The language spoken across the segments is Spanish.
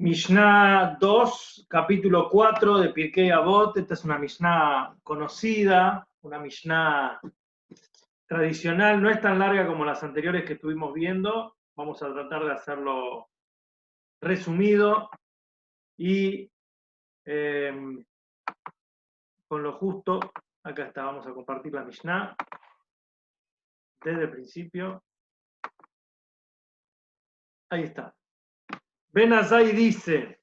Mishnah 2, capítulo 4 de Pirkei Avot. Esta es una Mishnah conocida, una Mishnah tradicional, no es tan larga como las anteriores que estuvimos viendo. Vamos a tratar de hacerlo resumido y con lo justo. Acá está, vamos a compartir la Mishnah desde el principio. Ahí está. Ben Azai dice: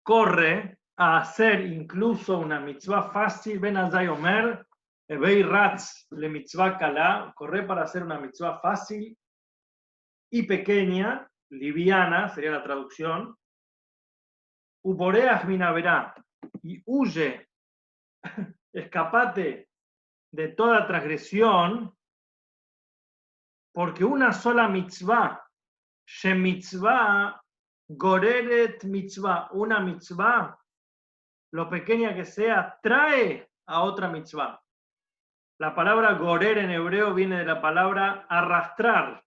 corre a hacer incluso una mitzvah fácil. Ben Azai Omer, Ebei Ratz le mitzvah kalá, corre para hacer una mitzvah fácil y pequeña, liviana, sería la traducción. Uboreach minaverá, y huye, escapate de toda transgresión, porque una sola mitzvah, she mitzvah, goreret mitzvah, una mitzvah, lo pequeña que sea, trae a otra mitzvah. La palabra gorer en hebreo viene de la palabra arrastrar.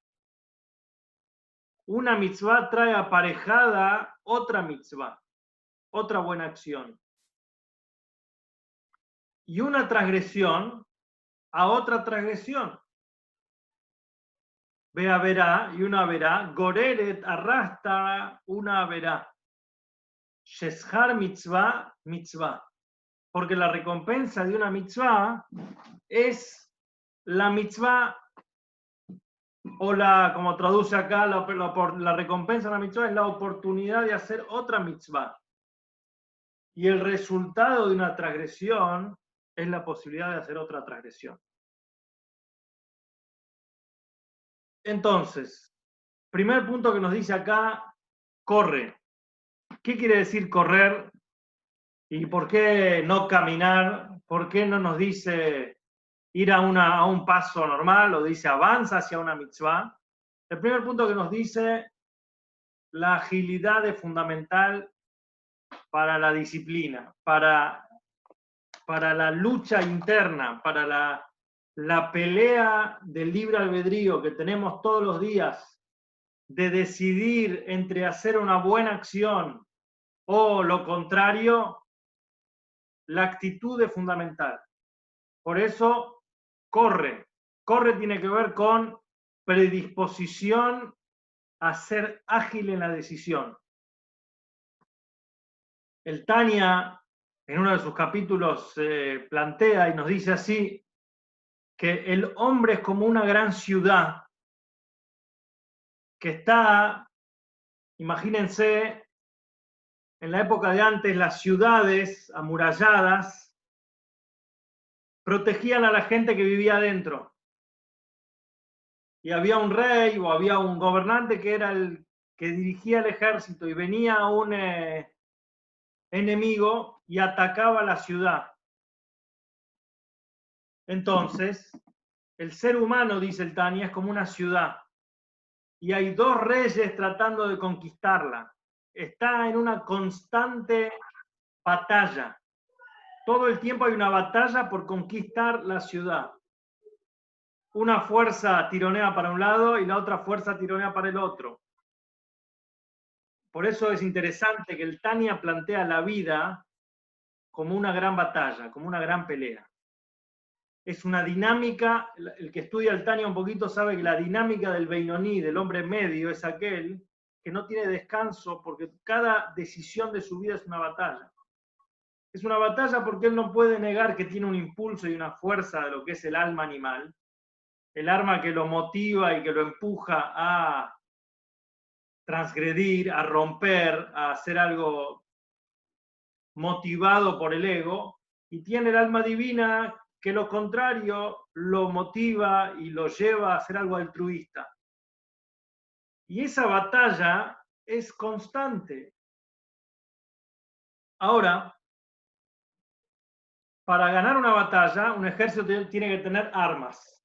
Una mitzvah trae aparejada otra mitzvah, otra buena acción. Y una transgresión a otra transgresión. Vea verá y una verá. Goreret arrastra una verá. Sheshar mitzvah, mitzvah. Porque la recompensa de una mitzvah es la mitzvah, o la, como traduce acá, la recompensa de una mitzvah es la oportunidad de hacer otra mitzvah. Y el resultado de una transgresión es la posibilidad de hacer otra transgresión. Entonces, primer punto que nos dice acá, corre. ¿Qué quiere decir correr? ¿Y por qué no caminar? ¿Por qué no nos dice ir a un paso normal o dice avanza hacia una mitzvah? El primer punto que nos dice, la agilidad es fundamental para la disciplina, para la lucha interna, para la pelea del libre albedrío que tenemos todos los días de decidir entre hacer una buena acción o lo contrario. La actitud es fundamental. Por eso, corre. Corre tiene que ver con predisposición a ser ágil en la decisión. El Tania, en uno de sus capítulos, plantea y nos dice así, que el hombre es como una gran ciudad que está, imagínense, en la época de antes, las ciudades amuralladas protegían a la gente que vivía adentro. Y había un rey o había un gobernante que era el que dirigía el ejército y venía un enemigo y atacaba la ciudad. Entonces, el ser humano, dice el Tania, es como una ciudad y hay dos reyes tratando de conquistarla. Está en una constante batalla. Todo el tiempo hay una batalla por conquistar la ciudad. Una fuerza tironea para un lado y la otra fuerza tironea para el otro. Por eso es interesante que el Tania plantea la vida como una gran batalla, como una gran pelea. Es una dinámica, el que estudia el Tania un poquito sabe que la dinámica del Beinoní, del hombre medio, es aquel que no tiene descanso porque cada decisión de su vida es una batalla. Es una batalla porque él no puede negar que tiene un impulso y una fuerza de lo que es el alma animal, el alma que lo motiva y que lo empuja a transgredir, a romper, a hacer algo motivado por el ego, y tiene el alma divina que lo contrario lo motiva y lo lleva a hacer algo altruista. Y esa batalla es constante. Ahora, para ganar una batalla, un ejército tiene que tener armas,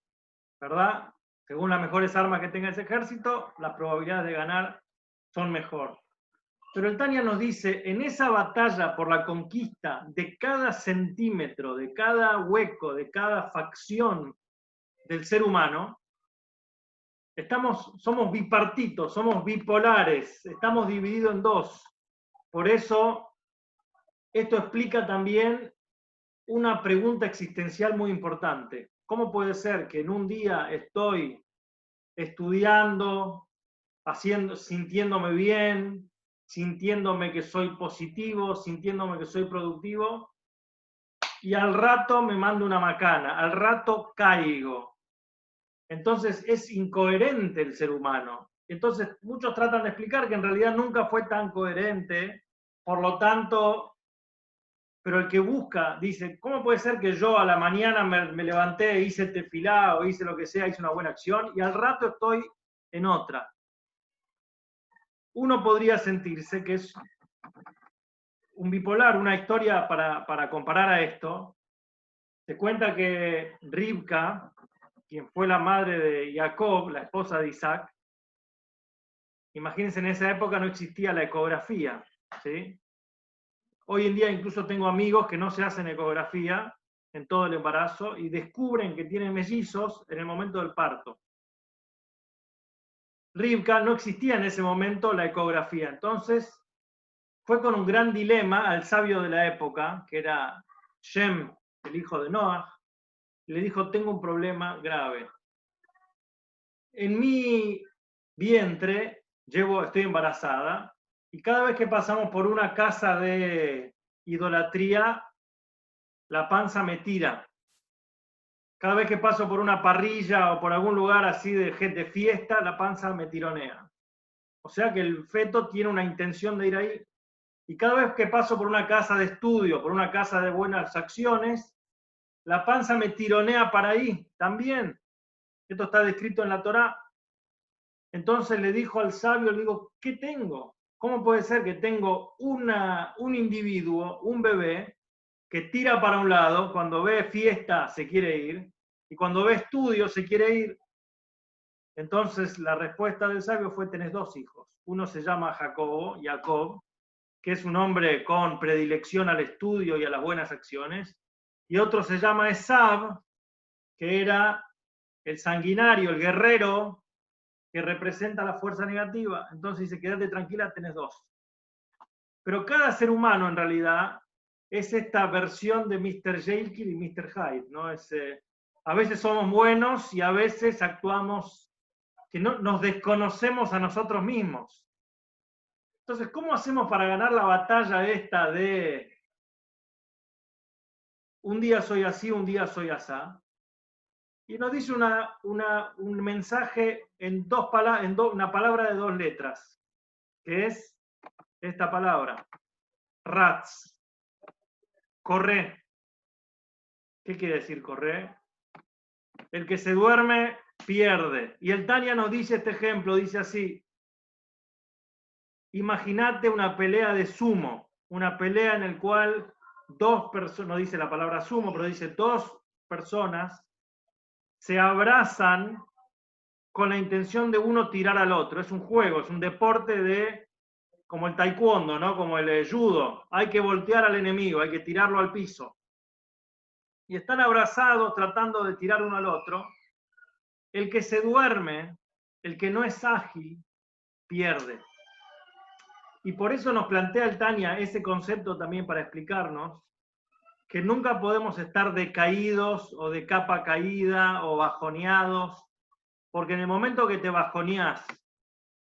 ¿verdad? Según las mejores armas que tenga ese ejército, las probabilidades de ganar son mejor. Pero el Tania nos dice, en esa batalla por la conquista de cada centímetro, de cada hueco, de cada facción del ser humano, somos bipartitos, somos bipolares, estamos divididos en dos. Por eso, esto explica también una pregunta existencial muy importante. ¿Cómo puede ser que en un día estoy estudiando, sintiéndome bien, sintiéndome que soy positivo, sintiéndome que soy productivo, y al rato me mando una macana, al rato caigo? Entonces es incoherente el ser humano. Entonces muchos tratan de explicar que en realidad nunca fue tan coherente, por lo tanto, pero el que busca dice, ¿cómo puede ser que yo a la mañana me levanté, hice tefilá o hice lo que sea, hice una buena acción y al rato estoy en otra? Uno podría sentirse que es un bipolar. Una historia para comparar a esto. Se cuenta que Rivka, quien fue la madre de Jacob, la esposa de Isaac, imagínense, en esa época no existía la ecografía, ¿sí? Hoy en día incluso tengo amigos que no se hacen ecografía en todo el embarazo y descubren que tienen mellizos en el momento del parto. Rivka no existía en ese momento la ecografía, entonces fue con un gran dilema al sabio de la época, que era Shem, el hijo de Noah, y le dijo, tengo un problema grave. En mi vientre estoy embarazada, y cada vez que pasamos por una casa de idolatría, la panza me tira. Cada vez que paso por una parrilla o por algún lugar así de fiesta, la panza me tironea. O sea que el feto tiene una intención de ir ahí. Y cada vez que paso por una casa de estudio, por una casa de buenas acciones, la panza me tironea para ahí también. Esto está descrito en la Torá. Entonces le dijo al sabio, le digo, ¿qué tengo? ¿Cómo puede ser que tengo un individuo, un bebé, que tira para un lado, cuando ve fiesta se quiere ir, y cuando ve estudio se quiere ir? Entonces la respuesta del sabio fue, tenés dos hijos. Uno se llama Jacob, que es un hombre con predilección al estudio y a las buenas acciones, y otro se llama Esab, que era el sanguinario, el guerrero, que representa la fuerza negativa. Entonces dice, quédate tranquila, tenés dos. Pero cada ser humano en realidad es esta versión de Mr. Jekyll y Mr. Hyde, ¿no? A veces somos buenos y a veces actuamos que no, nos desconocemos a nosotros mismos. Entonces, ¿cómo hacemos para ganar la batalla esta de un día soy así, un día soy asá? Y nos dice un mensaje en una palabra de dos letras, que es esta palabra, Ratz, corre. ¿Qué quiere decir correr? El que se duerme pierde. Y el Tania nos dice este ejemplo, dice así, imagínate una pelea de sumo, una pelea en la cual dos personas, no dice la palabra sumo, pero dice dos personas se abrazan con la intención de uno tirar al otro. Es un juego, es un deporte como el taekwondo, ¿no? Como el judo. Hay que voltear al enemigo, hay que tirarlo al piso. Y están abrazados tratando de tirar uno al otro. El que se duerme, el que no es ágil, pierde. Y por eso nos plantea el Tania ese concepto también para explicarnos que nunca podemos estar decaídos o de capa caída o bajoneados, porque en el momento que te bajoneás,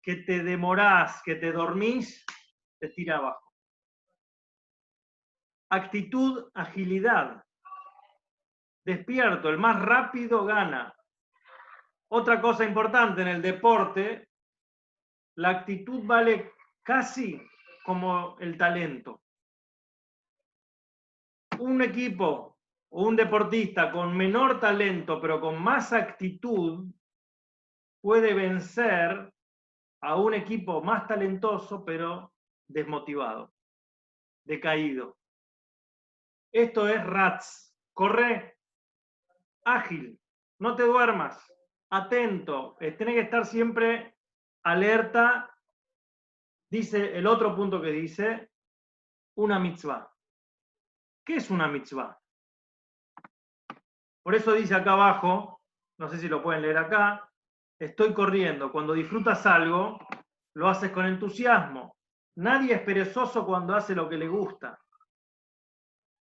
que te demorás, que te dormís, te tira abajo. Actitud, agilidad. Despierto, el más rápido gana. Otra cosa importante en el deporte, la actitud vale casi como el talento. Un equipo o un deportista con menor talento, pero con más actitud, puede vencer a un equipo más talentoso, pero desmotivado, decaído. Esto es Ratz. Corre, ágil, no te duermas, atento, tenés que estar siempre alerta. Dice el otro punto que dice, una mitzvah. ¿Qué es una mitzvah? Por eso dice acá abajo, no sé si lo pueden leer acá, estoy corriendo. Cuando disfrutas algo, lo haces con entusiasmo. Nadie es perezoso cuando hace lo que le gusta.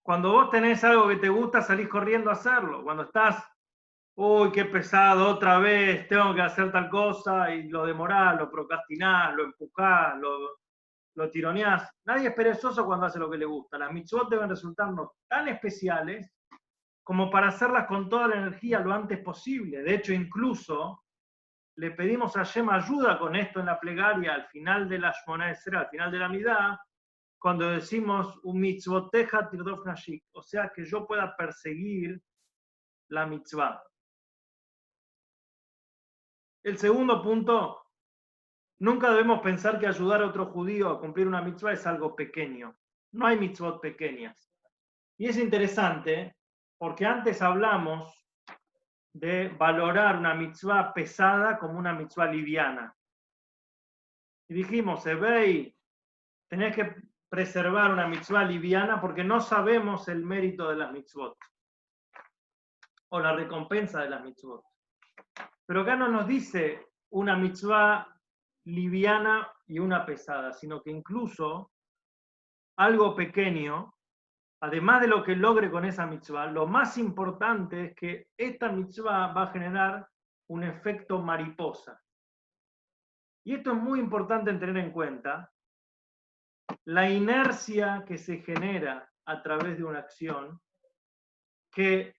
Cuando vos tenés algo que te gusta, salís corriendo a hacerlo. Cuando estás, uy, qué pesado, otra vez, tengo que hacer tal cosa, y lo demorás, lo procrastinás, lo empujás, lo tironeás. Nadie es perezoso cuando hace lo que le gusta. Las mitzvot deben resultarnos tan especiales como para hacerlas con toda la energía lo antes posible. De hecho, incluso le pedimos a Hashem ayuda con esto en la plegaria al final de la Shmona Esrei, al final de la Midá, cuando decimos un mitzvoteja tirdof nashik, o sea, que yo pueda perseguir la mitzvah. El segundo punto, nunca debemos pensar que ayudar a otro judío a cumplir una mitzvah es algo pequeño. No hay mitzvot pequeñas. Y es interesante porque antes hablamos de valorar una mitzvah pesada como una mitzvah liviana. Y dijimos, Ebei, tenés que preservar una mitzvah liviana porque no sabemos el mérito de las mitzvot o la recompensa de las mitzvot. Pero acá no nos dice una mitzvah liviana y una pesada, sino que incluso algo pequeño, además de lo que logre con esa mitzvah, lo más importante es que esta mitzvah va a generar un efecto mariposa. Y esto es muy importante en tener en cuenta. La inercia que se genera a través de una acción que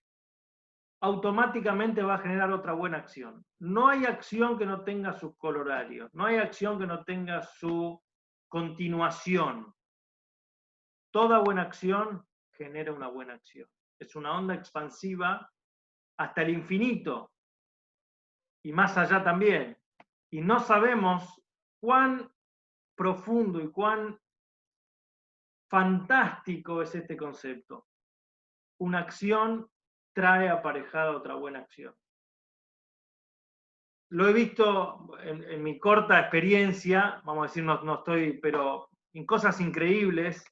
automáticamente va a generar otra buena acción. No hay acción que no tenga sus colorarios, no hay acción que no tenga su continuación. Toda buena acción genera una buena acción. Es una onda expansiva hasta el infinito y más allá también. Y no sabemos cuán profundo y cuán fantástico es este concepto. Una acción trae aparejada otra buena acción. Lo he visto en mi corta experiencia, vamos a decir, no estoy, pero en cosas increíbles.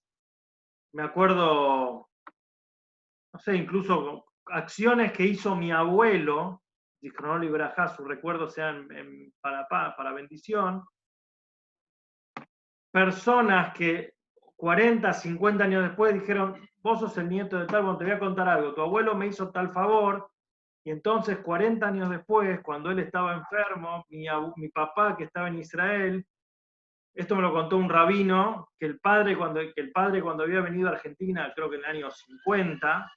Me acuerdo, no sé, incluso acciones que hizo mi abuelo, Zichrono Libraja, sus recuerdos sean para bendición. Personas que 40, 50 años después dijeron, vos sos el nieto de tal, bueno, te voy a contar algo, tu abuelo me hizo tal favor, y entonces 40 años después, cuando él estaba enfermo, mi papá que estaba en Israel, esto me lo contó un rabino, que el padre cuando había venido a Argentina, creo que en el año 50,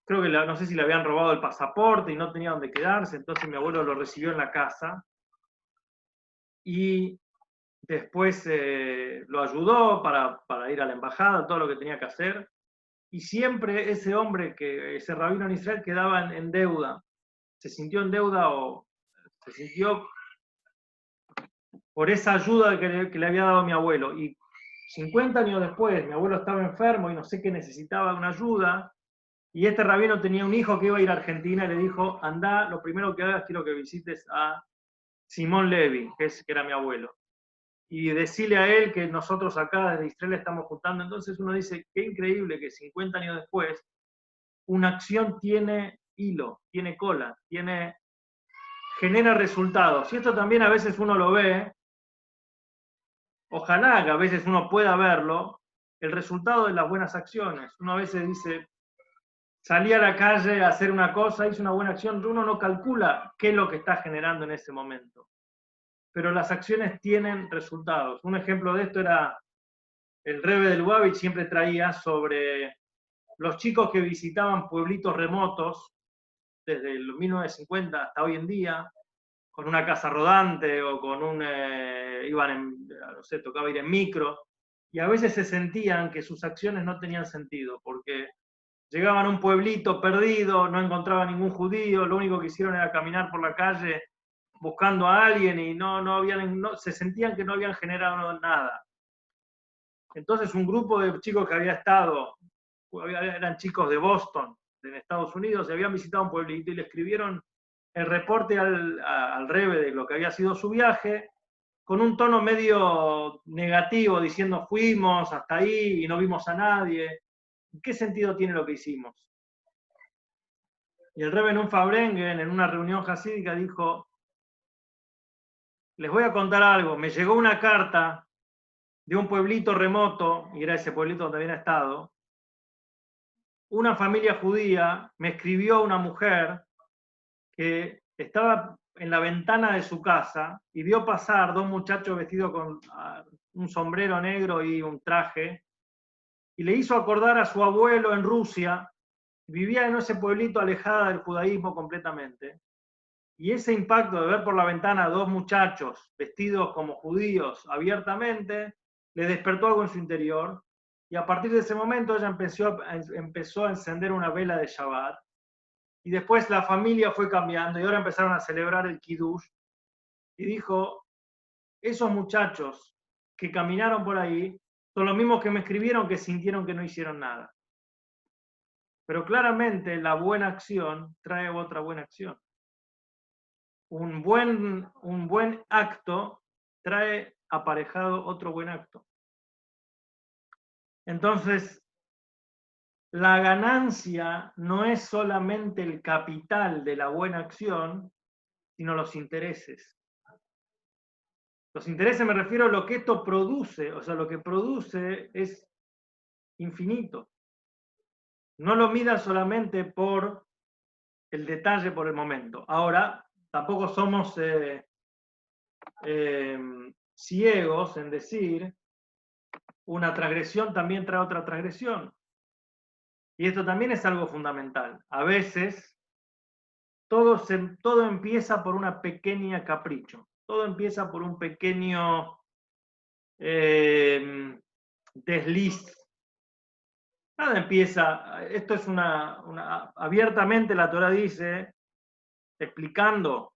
creo que no sé si le habían robado el pasaporte y no tenía dónde quedarse, entonces mi abuelo lo recibió en la casa, y después lo ayudó para ir a la embajada, todo lo que tenía que hacer, y siempre ese hombre, ese rabino en Israel, quedaba en deuda, se sintió en deuda o se sintió por esa ayuda que le había dado mi abuelo. Y 50 años después, mi abuelo estaba enfermo y no sé qué necesitaba una ayuda, y este rabino tenía un hijo que iba a ir a Argentina y le dijo, anda, lo primero que hagas, quiero que visites a Simón Levi, que era mi abuelo, y decirle a él que nosotros acá desde Israel estamos juntando. Entonces uno dice, qué increíble que 50 años después una acción tiene hilo, tiene cola, genera resultados. Y esto también a veces uno lo ve, ojalá que a veces uno pueda verlo, el resultado de las buenas acciones. Uno a veces dice, salí a la calle a hacer una cosa, hice una buena acción, uno no calcula qué es lo que está generando en ese momento. Pero las acciones tienen resultados. Un ejemplo de esto era el Rebbe del Lubavitch, siempre traía sobre los chicos que visitaban pueblitos remotos desde el 1950 hasta hoy en día, con una casa rodante o con no sé, tocaba ir en micro, y a veces se sentían que sus acciones no tenían sentido, porque llegaban a un pueblito perdido, no encontraban ningún judío, lo único que hicieron era caminar por la calle buscando a alguien y se sentían que no habían generado nada. Entonces un grupo de chicos que había estado, eran chicos de Boston, en Estados Unidos, y habían visitado un pueblito y le escribieron el reporte al Rebbe de lo que había sido su viaje, con un tono medio negativo, diciendo fuimos hasta ahí y no vimos a nadie. ¿Qué sentido tiene lo que hicimos? Y el Rebbe en un Fabrengen, en una reunión jasídica, dijo, les voy a contar algo. Me llegó una carta de un pueblito remoto, y era ese pueblito donde había estado. Una familia judía me escribió una mujer que estaba en la ventana de su casa y vio pasar dos muchachos vestidos con un sombrero negro y un traje, y le hizo acordar a su abuelo en Rusia. Vivía en ese pueblito alejada del judaísmo completamente. Y ese impacto de ver por la ventana a dos muchachos vestidos como judíos abiertamente, le despertó algo en su interior. Y a partir de ese momento ella empezó a encender una vela de Shabbat. Y después la familia fue cambiando y ahora empezaron a celebrar el Kiddush. Y dijo, esos muchachos que caminaron por ahí son los mismos que me escribieron que sintieron que no hicieron nada. Pero claramente la buena acción trae otra buena acción. Un buen acto trae aparejado otro buen acto. Entonces, la ganancia no es solamente el capital de la buena acción, sino los intereses. Los intereses me refiero a lo que esto produce, o sea, lo que produce es infinito. No lo midas solamente por el detalle, por el momento. Ahora, tampoco somos ciegos en decir una transgresión también trae otra transgresión. Y esto también es algo fundamental. A veces todo empieza por una pequeña capricho. Todo empieza por un pequeño desliz. Nada empieza, esto es abiertamente la Torah dice, explicando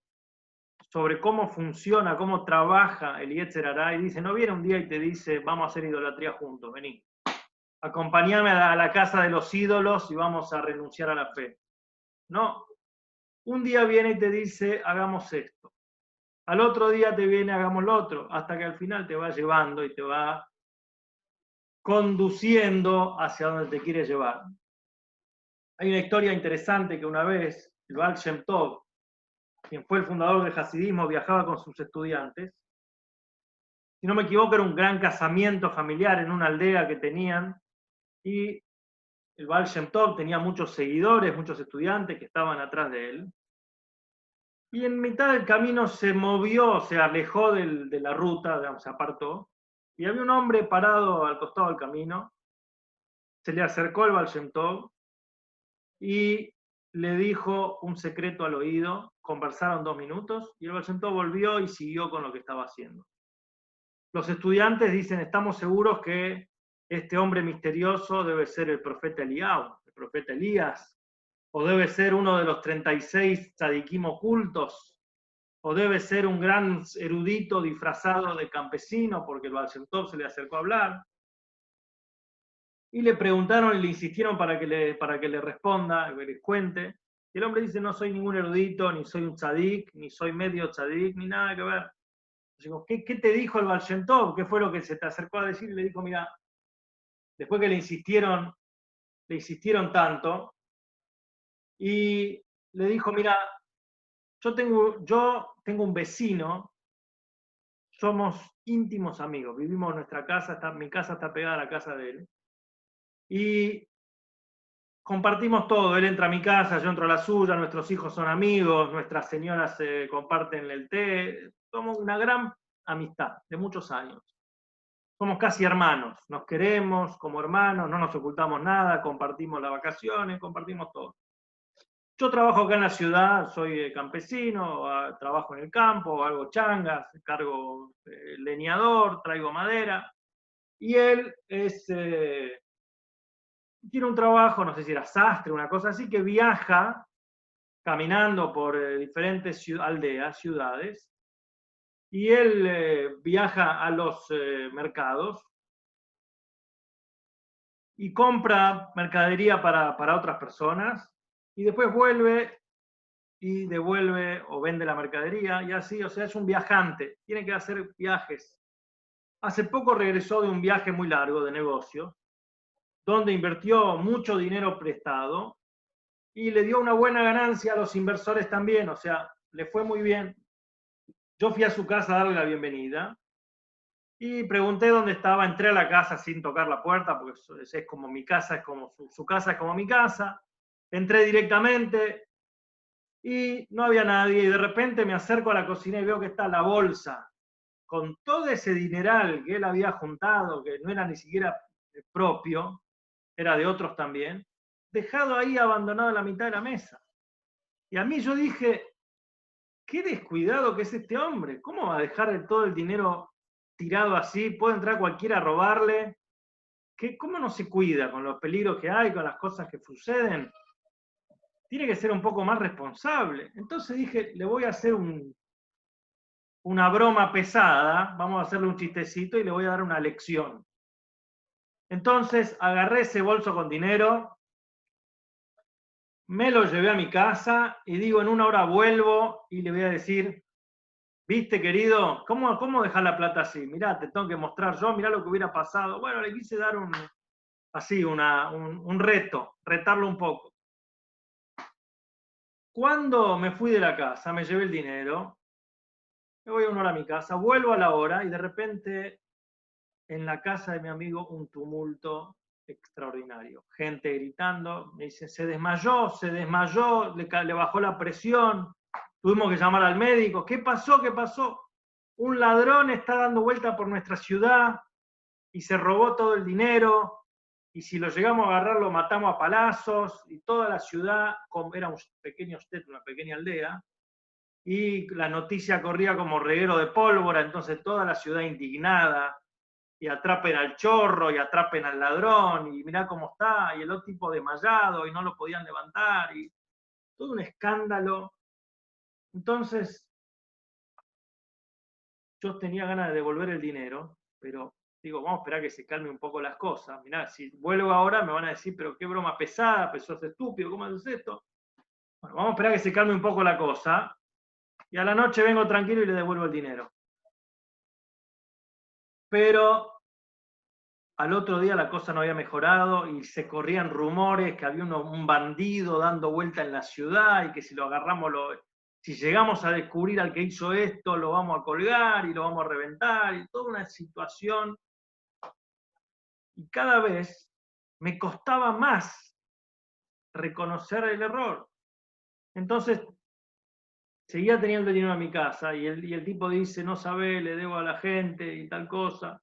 sobre cómo funciona, cómo trabaja el Yetzer Hará, y dice, no viene un día y te dice, vamos a hacer idolatría juntos, vení. Acompáñame a la casa de los ídolos y vamos a renunciar a la fe. No, un día viene y te dice, hagamos esto. Al otro día te viene, hagamos lo otro, hasta que al final te va llevando y te va conduciendo hacia donde te quiere llevar. Hay una historia interesante que una vez el Baal Shem Tov, quien fue el fundador del Hasidismo, viajaba con sus estudiantes. Si no me equivoco, era un gran casamiento familiar en una aldea que tenían, y el Baal Shem Tov tenía muchos seguidores, muchos estudiantes que estaban atrás de él. Y en mitad del camino se movió, se alejó de la ruta, digamos, se apartó, y había un hombre parado al costado del camino. Se le acercó el Baal Shem Tov y le dijo un secreto al oído. Conversaron 2 minutos y el Baal Shem Tov volvió y siguió con lo que estaba haciendo. Los estudiantes dicen, estamos seguros que este hombre misterioso debe ser el profeta Eliyahu, el profeta Elías, o debe ser uno de los 36 tzadikim ocultos, o debe ser un gran erudito disfrazado de campesino, porque el Baal Shem Tov se le acercó a hablar. Y le preguntaron y le insistieron para que le responda, que les cuente. Y el hombre dice, no soy ningún erudito, ni soy un tzadik, ni soy medio tzadik, ni nada que ver. Digo, ¿qué te dijo el Baal Shem Tov? ¿Qué fue lo que se te acercó a decir? Y le dijo, mira, después que le insistieron tanto, y le dijo, mira, yo tengo un vecino, somos íntimos amigos, vivimos en nuestra casa, mi casa está pegada a la casa de él, y compartimos todo, él entra a mi casa, yo entro a la suya, nuestros hijos son amigos, nuestras señoras comparten el té, somos una gran amistad de muchos años. Somos casi hermanos, nos queremos como hermanos, no nos ocultamos nada, compartimos las vacaciones, compartimos todo. Yo trabajo acá en la ciudad, soy campesino, trabajo en el campo, hago changas, cargo leñador, traigo madera, y él tiene un trabajo, no sé si era sastre, una cosa así, que viaja caminando por diferentes aldeas, ciudades, y él viaja a los mercados y compra mercadería para otras personas, y después vuelve y devuelve o vende la mercadería, y así, o sea, es un viajante, tiene que hacer viajes. Hace poco regresó de un viaje muy largo de negocio, donde invirtió mucho dinero prestado, y le dio una buena ganancia a los inversores también, o sea, le fue muy bien. Yo fui a su casa a darle la bienvenida y pregunté dónde estaba. Entré a la casa sin tocar la puerta, porque es como mi casa, es como su casa, es como mi casa. Entré directamente y no había nadie. Y de repente me acerco a la cocina y veo que está la bolsa con todo ese dineral que él había juntado, que no era ni siquiera propio, era de otros también, dejado ahí abandonado en la mitad de la mesa. Y a mí yo dije, qué descuidado que es este hombre, ¿cómo va a dejar todo el dinero tirado así? Puede entrar cualquiera a robarle. ¿Cómo no se cuida con los peligros que hay, con las cosas que suceden? Tiene que ser un poco más responsable. Entonces dije, le voy a hacer una broma pesada, vamos a hacerle un chistecito y le voy a dar una lección. Entonces agarré ese bolso con dinero, me lo llevé a mi casa y digo, en una hora vuelvo y le voy a decir, viste querido, ¿cómo dejar la plata así? Mirá, te tengo que mostrar yo, mirá lo que hubiera pasado. Bueno, le quise dar un reto, retarlo un poco. Cuando me fui de la casa, me llevé el dinero, me voy a una hora a mi casa, vuelvo a la hora y de repente en la casa de mi amigo un tumulto extraordinario. Gente gritando, me dice, se desmayó, le bajó la presión, tuvimos que llamar al médico. ¿Qué pasó? ¿Qué pasó? Un ladrón está dando vuelta por nuestra ciudad y se robó todo el dinero. Y si lo llegamos a agarrar, lo matamos a palazos. Y toda la ciudad, era un pequeño estate, una pequeña aldea, y la noticia corría como reguero de pólvora, entonces toda la ciudad indignada, y atrapen al chorro, y atrapen al ladrón, y mirá cómo está, y el otro tipo desmayado, y no lo podían levantar, y todo un escándalo. Entonces, yo tenía ganas de devolver el dinero, pero digo, vamos a esperar que se calme un poco las cosas. Mirá, si vuelvo ahora me van a decir, pero qué broma pesada, pues sos estúpido, ¿cómo haces esto? Bueno, vamos a esperar que se calme un poco la cosa, y a la noche vengo tranquilo y le devuelvo el dinero. Pero al otro día la cosa no había mejorado y se corrían rumores que había un bandido dando vuelta en la ciudad y que si lo agarramos, si llegamos a descubrir al que hizo esto, lo vamos a colgar y lo vamos a reventar y toda una situación. Y cada vez me costaba más reconocer el error. Entonces seguía teniendo dinero en mi casa y el tipo dice, no sabe, le debo a la gente y tal cosa.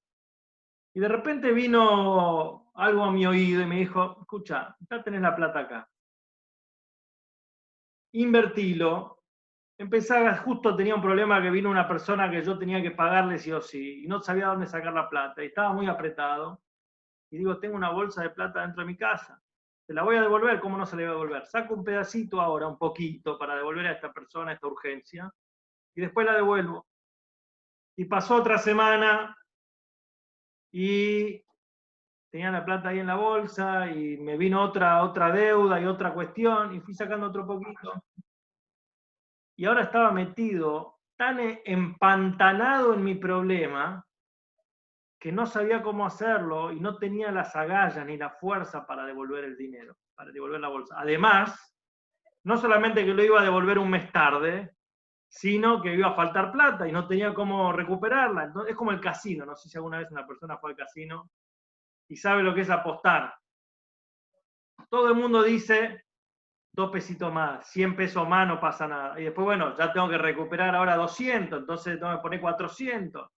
Y de repente vino algo a mi oído y me dijo, escucha, ya tenés la plata acá. Invertilo. Empezaba, justo tenía un problema que vino una persona que yo tenía que pagarle sí o sí, y no sabía dónde sacar la plata, y estaba muy apretado. Y digo, tengo una bolsa de plata dentro de mi casa. ¿Se la voy a devolver? ¿Cómo no se la voy a devolver? Saco un pedacito ahora, un poquito, para devolver a esta persona esta urgencia, y después la devuelvo. Y pasó otra semana, y tenía la plata ahí en la bolsa y me vino otra deuda y otra cuestión y fui sacando otro poquito. Y ahora estaba metido tan empantanado en mi problema que no sabía cómo hacerlo y no tenía las agallas ni la fuerza para devolver el dinero, para devolver la bolsa. Además, no solamente que lo iba a devolver un mes tarde, sino que iba a faltar plata y no tenía cómo recuperarla. Entonces, es como el casino, no sé si alguna vez una persona fue al casino y sabe lo que es apostar. Todo el mundo dice, 2 pesitos más, 100 pesos más, no pasa nada. Y después, bueno, ya tengo que recuperar ahora 200, entonces tengo que poner 400.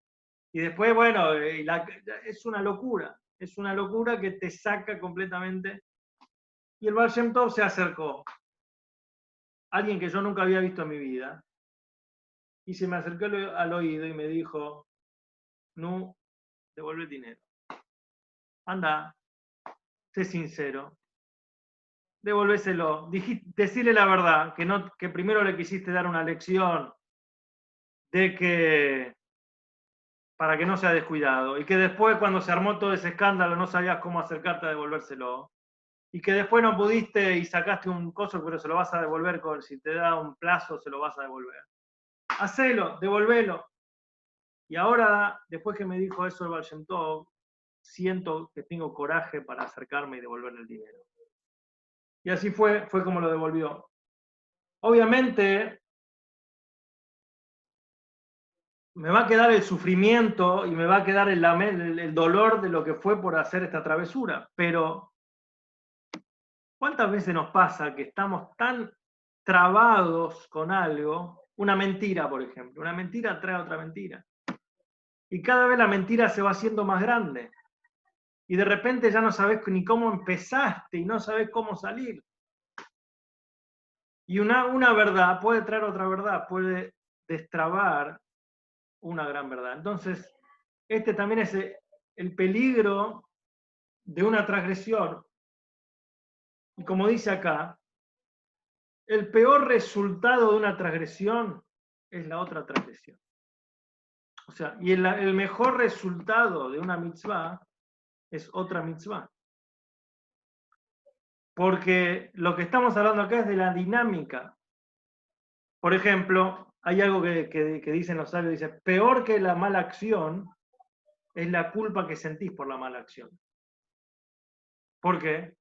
Y después, bueno, es una locura que te saca completamente. Y el Baal Shem Tov se acercó, alguien que yo nunca había visto en mi vida, y se me acercó al oído y me dijo, no, devuelve el dinero. Anda, sé sincero, devolvéselo. Decirle la verdad, que primero le quisiste dar una lección de que para que no sea descuidado y que después cuando se armó todo ese escándalo no sabías cómo acercarte a devolvérselo y que después no pudiste y sacaste un coso pero se lo vas a devolver, si te da un plazo se lo vas a devolver. Hacelo, devolvelo. Y ahora, después que me dijo eso el Baal Shem Tov, siento que tengo coraje para acercarme y devolverle el dinero. Y así fue como lo devolvió. Obviamente, me va a quedar el sufrimiento y me va a quedar el dolor de lo que fue por hacer esta travesura. Pero, ¿cuántas veces nos pasa que estamos tan trabados con algo? Una mentira, por ejemplo. Una mentira trae otra mentira. Y cada vez la mentira se va haciendo más grande. Y de repente ya no sabes ni cómo empezaste y no sabes cómo salir. Y una verdad puede traer otra verdad, puede destrabar una gran verdad. Entonces, este también es el peligro de una transgresión. Y como dice acá, el peor resultado de una transgresión es la otra transgresión. O sea, y el mejor resultado de una mitzvah es otra mitzvah. Porque lo que estamos hablando acá es de la dinámica. Por ejemplo, hay algo que dicen los sabios, dice, peor que la mala acción es la culpa que sentís por la mala acción. ¿Por qué?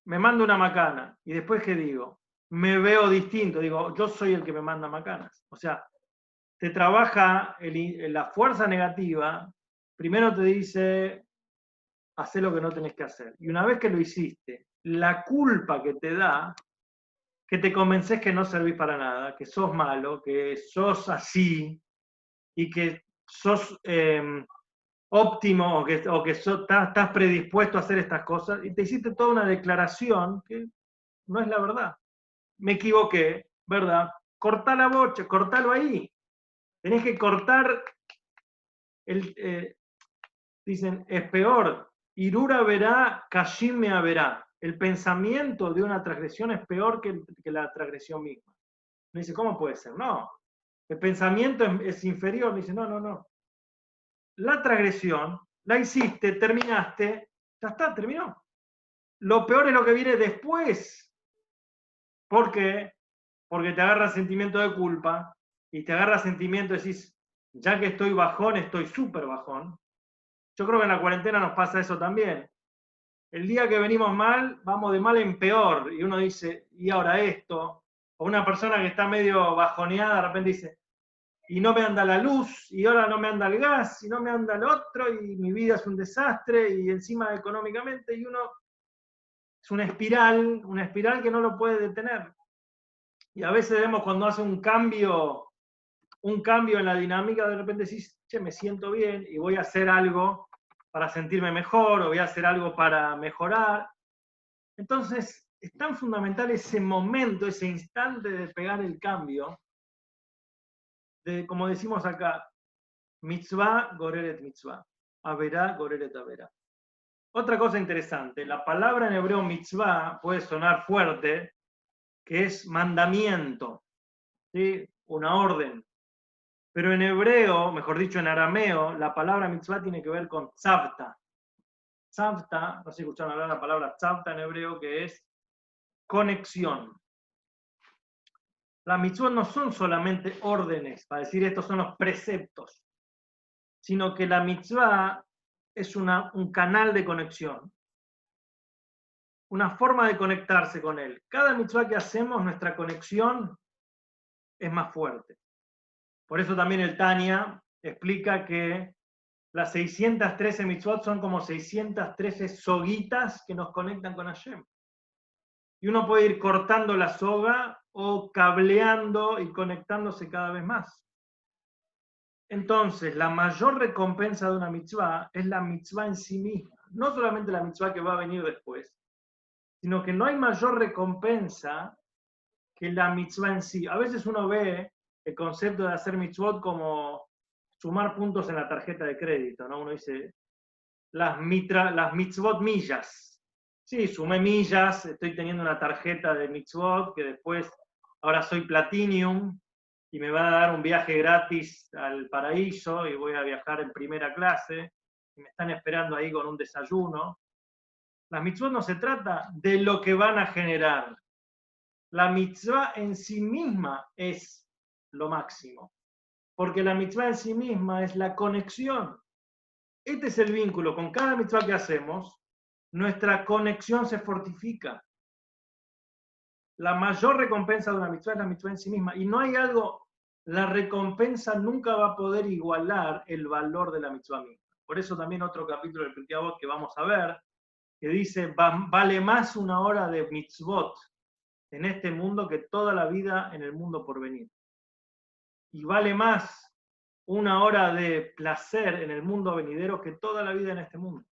Me mando una macana y después, ¿qué digo? Me veo distinto, digo, yo soy el que me manda macanas. O sea, te trabaja la fuerza negativa, primero te dice, hacé lo que no tenés que hacer. Y una vez que lo hiciste, la culpa que te da, que te convences que no servís para nada, que sos malo, que sos así, y que sos óptimo o que estás predispuesto a hacer estas cosas, y te hiciste toda una declaración que no es la verdad. Me equivoqué, ¿verdad? Cortá la bocha, cortalo ahí. Tenés que cortar, dicen, es peor, Irura verá, Kashim me verá. El pensamiento de una transgresión es peor que la transgresión misma. Me dice, ¿cómo puede ser? No, el pensamiento es inferior. Me dice, no. La transgresión, la hiciste, terminaste, ya está, terminó. Lo peor es lo que viene después. ¿Por qué? Porque te agarra sentimiento de culpa y te agarra sentimiento, decís, ya que estoy bajón, estoy súper bajón. Yo creo que en la cuarentena nos pasa eso también. El día que venimos mal, vamos de mal en peor. Y uno dice, y ahora esto. O una persona que está medio bajoneada, de repente dice, y no me anda la luz, y ahora no me anda el gas, y no me anda el otro, y mi vida es un desastre, y encima económicamente, y uno es una espiral que no lo puede detener. Y a veces vemos cuando hace un cambio en la dinámica, de repente decís, che, me siento bien, y voy a hacer algo para sentirme mejor, o voy a hacer algo para mejorar. Entonces, es tan fundamental ese momento, ese instante de pegar el cambio, de, como decimos acá, mitzvah goreret mitzvah, averá goreret averá. Otra cosa interesante, la palabra en hebreo mitzvah puede sonar fuerte, que es mandamiento, ¿sí? Una orden. Pero en hebreo, mejor dicho en arameo, la palabra mitzvah tiene que ver con tzavta. Tzavta, no sé si escucharon hablar la palabra tzavta en hebreo, que es conexión. Las mitzvot no son solamente órdenes, para decir estos son los preceptos, sino que la mitzvah es un canal de conexión, una forma de conectarse con él. Cada mitzvah que hacemos, nuestra conexión es más fuerte. Por eso también el Tanya explica que las 613 mitzvot son como 613 soguitas que nos conectan con Hashem. Y uno puede ir cortando la soga o cableando y conectándose cada vez más. Entonces, la mayor recompensa de una mitzvah es la mitzvah en sí misma. No solamente la mitzvah que va a venir después, sino que no hay mayor recompensa que la mitzvah en sí. A veces uno ve el concepto de hacer mitzvot como sumar puntos en la tarjeta de crédito, ¿no? Uno dice, las mitzvot millas. Sí, sumé millas, estoy teniendo una tarjeta de mitzvot que después, ahora soy Platinum y me va a dar un viaje gratis al paraíso y voy a viajar en primera clase y me están esperando ahí con un desayuno. Las mitzvot no se trata de lo que van a generar. La mitzvah en sí misma es lo máximo, porque la mitzvah en sí misma es la conexión. Este es el vínculo, con cada mitzvah que hacemos, nuestra conexión se fortifica. La mayor recompensa de una mitzvah es la mitzvah en sí misma. Y no hay algo, la recompensa nunca va a poder igualar el valor de la mitzvah misma. Por eso también otro capítulo del Pirkei Avot que vamos a ver, que dice, vale más una hora de mitzvot en este mundo que toda la vida en el mundo por venir. Y vale más una hora de placer en el mundo venidero que toda la vida en este mundo.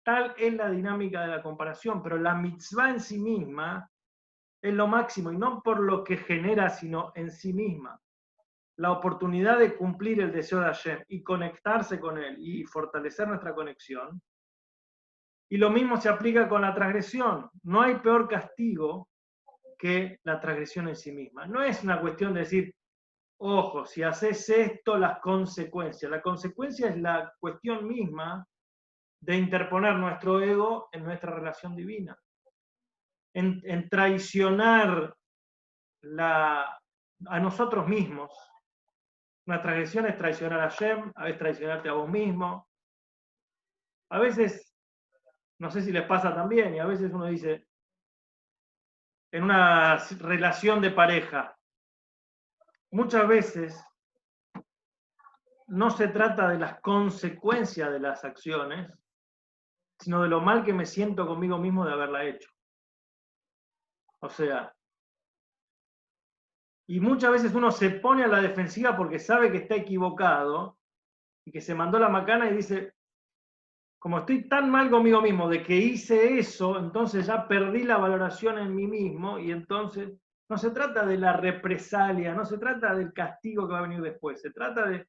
Tal es la dinámica de la comparación, pero la mitzvah en sí misma es lo máximo, y no por lo que genera, sino en sí misma. La oportunidad de cumplir el deseo de Hashem y conectarse con él y fortalecer nuestra conexión. Y lo mismo se aplica con la transgresión. No hay peor castigo que la transgresión en sí misma. No es una cuestión de decir, ojo, si haces esto, las consecuencias. La consecuencia es la cuestión misma de interponer nuestro ego en nuestra relación divina. En traicionar a nosotros mismos. Una transgresión es traicionar a Hashem, a veces traicionarte a vos mismo. A veces, no sé si les pasa también, y a veces uno dice, en una relación de pareja, muchas veces no se trata de las consecuencias de las acciones, sino de lo mal que me siento conmigo mismo de haberla hecho. O sea, y muchas veces uno se pone a la defensiva porque sabe que está equivocado y que se mandó la macana y dice, como estoy tan mal conmigo mismo de que hice eso, entonces ya perdí la valoración en mí mismo y entonces no se trata de la represalia, no se trata del castigo que va a venir después, se trata de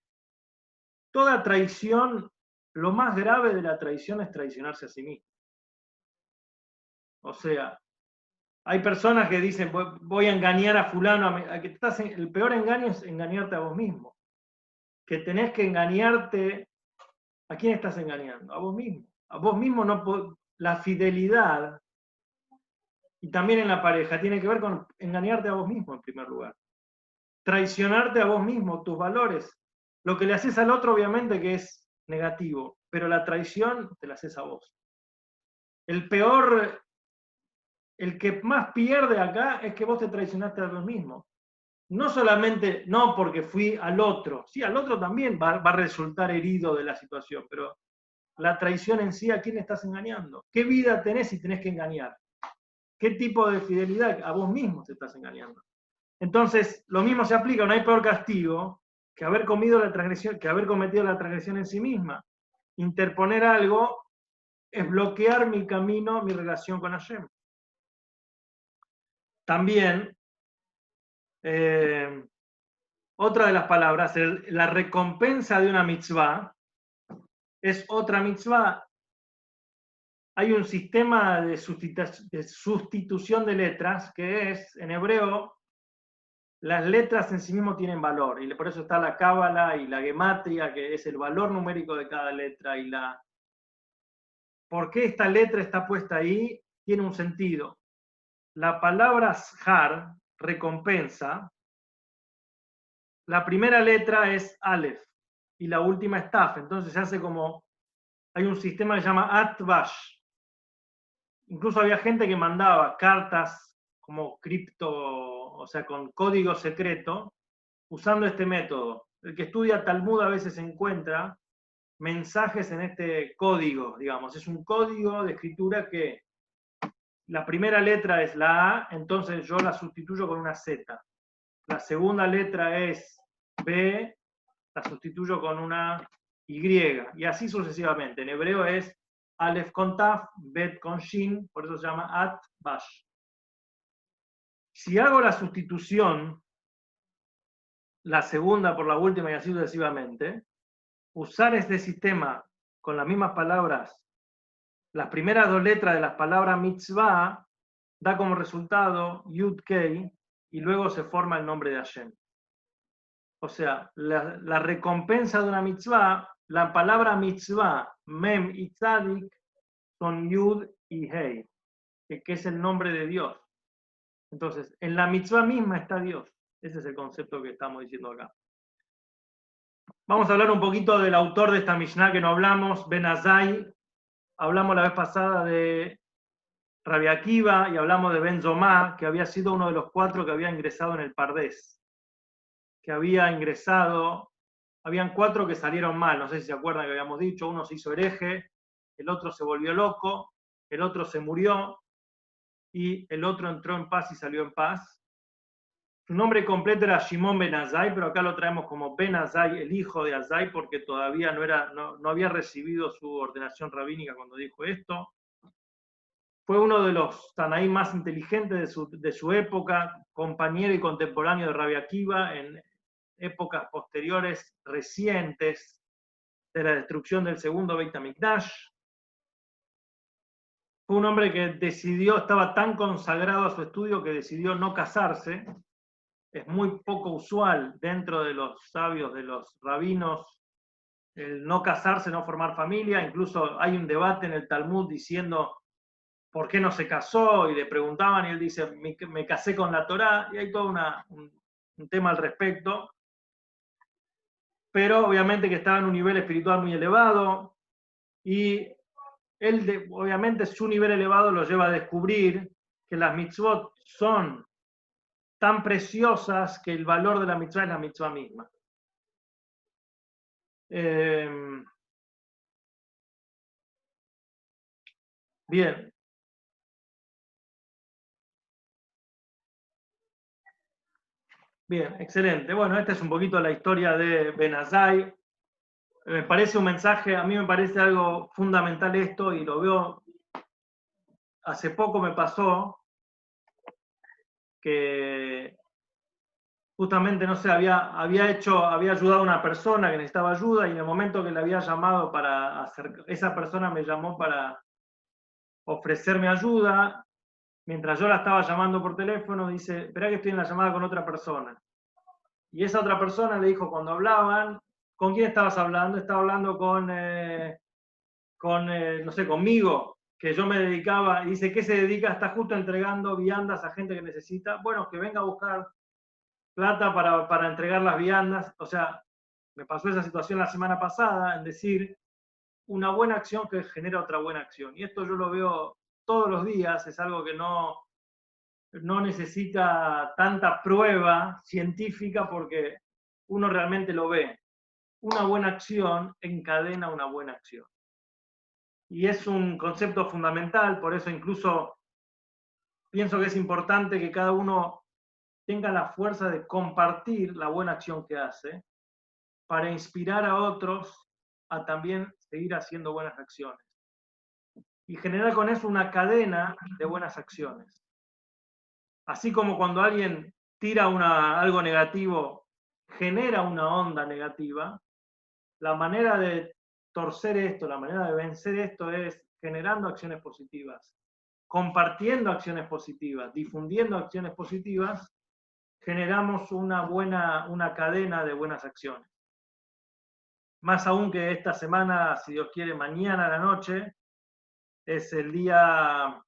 toda traición. Lo más grave de la traición es traicionarse a sí mismo. O sea, hay personas que dicen, voy a engañar a fulano, el peor engaño es engañarte a vos mismo. Que tenés que engañarte, ¿a quién estás engañando? A vos mismo. A vos mismo no la fidelidad, y también en la pareja, tiene que ver con engañarte a vos mismo en primer lugar. Traicionarte a vos mismo, tus valores. Lo que le haces al otro obviamente que es negativo, pero la traición te la haces a vos. El que más pierde acá es que vos te traicionaste a vos mismo. No solamente, no porque fui al otro, sí, al otro también va a resultar herido de la situación, pero la traición en sí, ¿a quién estás engañando? ¿Qué vida tenés si tenés que engañar? ¿Qué tipo de fidelidad? A vos mismo te estás engañando. Entonces, lo mismo se aplica, no hay peor castigo que haber cometido la transgresión en sí misma. Interponer algo es bloquear mi camino, mi relación con Hashem. También, otra de las palabras, la recompensa de una mitzvah es otra mitzvah. Hay un sistema de sustitución de letras que es, en hebreo, las letras en sí mismo tienen valor, y por eso está la cábala y la gematria, que es el valor numérico de cada letra, y ¿por qué esta letra está puesta ahí? Tiene un sentido. La palabra shar, recompensa, la primera letra es Aleph y la última es Taf, entonces se hace como, hay un sistema que se llama Atbash. Incluso había gente que mandaba cartas como cripto, o sea, con código secreto, usando este método. El que estudia Talmud a veces encuentra mensajes en este código, digamos. Es un código de escritura que la primera letra es la A, entonces yo la sustituyo con una Z. La segunda letra es B, la sustituyo con una Y, y así sucesivamente. En hebreo es Aleph con Taf, Bet con Shin, por eso se llama At Bash. Si hago la sustitución, la segunda por la última y así sucesivamente, usar este sistema con las mismas palabras, las primeras dos letras de las palabras mitzvah, da como resultado Yud Kei, y luego se forma el nombre de Hashem. O sea, la recompensa de una mitzvah, la palabra mitzvah, mem y tzadik, son Yud y Hei, que es el nombre de Dios. Entonces, en la mitzvah misma está Dios. Ese es el concepto que estamos diciendo acá. Vamos a hablar un poquito del autor de esta Mishnah que no hablamos, Ben Azai. Hablamos la vez pasada de Rabbi Akiva y hablamos de Ben Zomá, que había sido uno de los 4 que había ingresado en el Pardés. que había ingresado, habían 4 que salieron mal, no sé si se acuerdan que habíamos dicho, uno se hizo hereje, el otro se volvió loco, el otro se murió y el otro entró en paz y salió en paz. Su nombre completo era Shimon Ben Azai, pero acá lo traemos como Ben Azai, el hijo de Azai, porque todavía no había recibido su ordenación rabínica cuando dijo esto. Fue uno de los Tanaí más inteligentes de su época, compañero y contemporáneo de Rabbi Akiva en épocas posteriores, recientes, de la destrucción del segundo Beit HaMikdash. Fue un hombre que estaba tan consagrado a su estudio que decidió no casarse. Es muy poco usual dentro de los sabios, de los rabinos, el no casarse, no formar familia. Incluso hay un debate en el Talmud diciendo por qué no se casó, y le preguntaban y él dice, me casé con la Torá, y hay todo un tema al respecto. Pero obviamente que estaba en un nivel espiritual muy elevado, y él, obviamente, su nivel elevado lo lleva a descubrir que las mitzvot son tan preciosas que el valor de la mitzvah es la mitzvah misma. Bien. Bien, excelente. Bueno, esta es un poquito la historia de Ben Azai. Me parece un mensaje, a mí me parece algo fundamental esto, y lo veo, hace poco me pasó que justamente, no sé, había ayudado a una persona que necesitaba ayuda, y en el momento que le había llamado esa persona me llamó para ofrecerme ayuda. Mientras yo la estaba llamando por teléfono, dice, esperá que estoy en la llamada con otra persona. Y esa otra persona le dijo, cuando hablaban, ¿con quién estabas hablando? Estaba hablando no sé, conmigo, que yo me dedicaba. Y dice, ¿qué se dedica? Está justo entregando viandas a gente que necesita. Bueno, que venga a buscar plata para entregar las viandas. O sea, me pasó esa situación la semana pasada, en decir, una buena acción que genera otra buena acción. Y esto yo lo veo todos los días, es algo que no necesita tanta prueba científica, porque uno realmente lo ve. Una buena acción encadena una buena acción. Y es un concepto fundamental, por eso incluso pienso que es importante que cada uno tenga la fuerza de compartir la buena acción que hace, para inspirar a otros a también seguir haciendo buenas acciones. Y generar con eso una cadena de buenas acciones. Así como cuando alguien tira algo negativo, genera una onda negativa, la manera de torcer esto, la manera de vencer esto es generando acciones positivas, compartiendo acciones positivas, difundiendo acciones positivas. Generamos una cadena de buenas acciones. Más aún que esta semana, si Dios quiere, mañana a la noche, es el día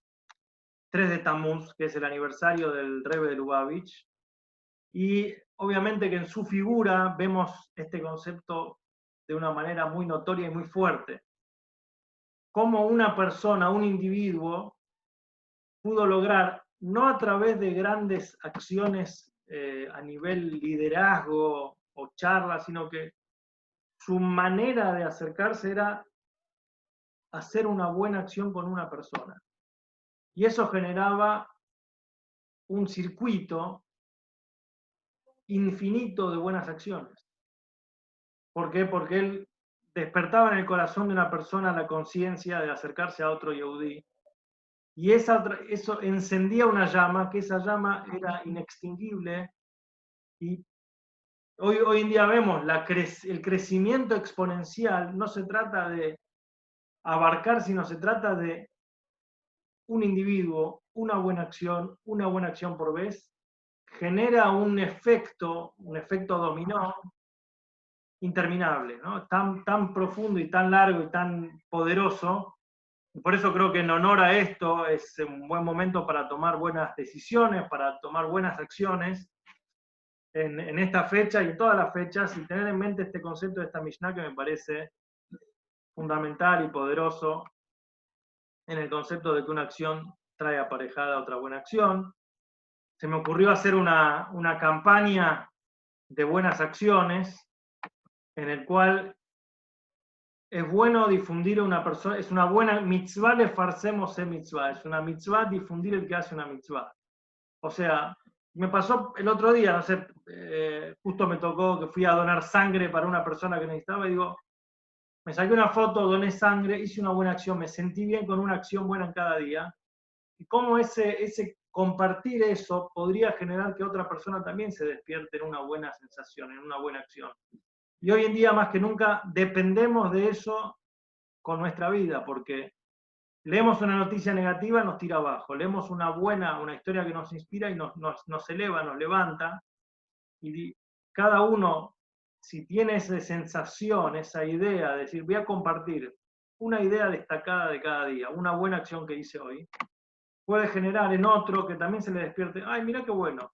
3 de Tammuz, que es el aniversario del Rebbe de Lubavitch, y obviamente que en su figura vemos este concepto de una manera muy notoria y muy fuerte. Cómo una persona, un individuo, pudo lograr, no a través de grandes acciones a nivel liderazgo o charla, sino que su manera de acercarse era hacer una buena acción con una persona. Y eso generaba un circuito infinito de buenas acciones. ¿Por qué? Porque él despertaba en el corazón de una persona la conciencia de acercarse a otro Yehudí. Y eso encendía una llama, que esa llama era inextinguible. Y hoy en día vemos el crecimiento exponencial. No se trata de abarcar, sino se trata de un individuo, una buena acción por vez, genera un efecto dominó interminable, ¿no? Tan profundo y tan largo y tan poderoso. Y por eso creo que en honor a esto es un buen momento para tomar buenas decisiones, para tomar buenas acciones en esta fecha y en todas las fechas, y tener en mente este concepto de esta Mishnah, que me parece fundamental y poderoso en el concepto de que una acción trae aparejada otra buena acción. Se me ocurrió hacer una campaña de buenas acciones, en el cual es bueno difundir a una persona, es una buena mitzvah, le farcemos mitzvah, es una mitzvah difundir el que hace una mitzvah. O sea, me pasó el otro día, no sé, justo me tocó que fui a donar sangre para una persona que necesitaba y digo, me saqué una foto, doné sangre, hice una buena acción, me sentí bien con una acción buena en cada día. Y cómo ese compartir eso podría generar que otra persona también se despierte en una buena sensación, en una buena acción. Y hoy en día, más que nunca, dependemos de eso con nuestra vida, porque leemos una noticia negativa, nos tira abajo. Leemos una historia que nos inspira y nos eleva, nos levanta. Y cada uno, si tiene esa sensación, esa idea de decir, voy a compartir una idea destacada de cada día, una buena acción que hice hoy, puede generar en otro que también se le despierte, ay, mira qué bueno,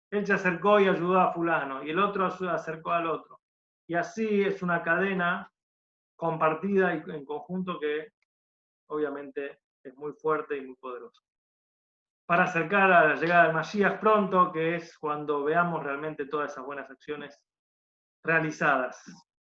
él se acercó y ayudó a fulano, y el otro se acercó al otro. Y así es una cadena compartida y en conjunto que obviamente es muy fuerte y muy poderosa. Para acercar a la llegada del Mashiach pronto, que es cuando veamos realmente todas esas buenas acciones realizadas.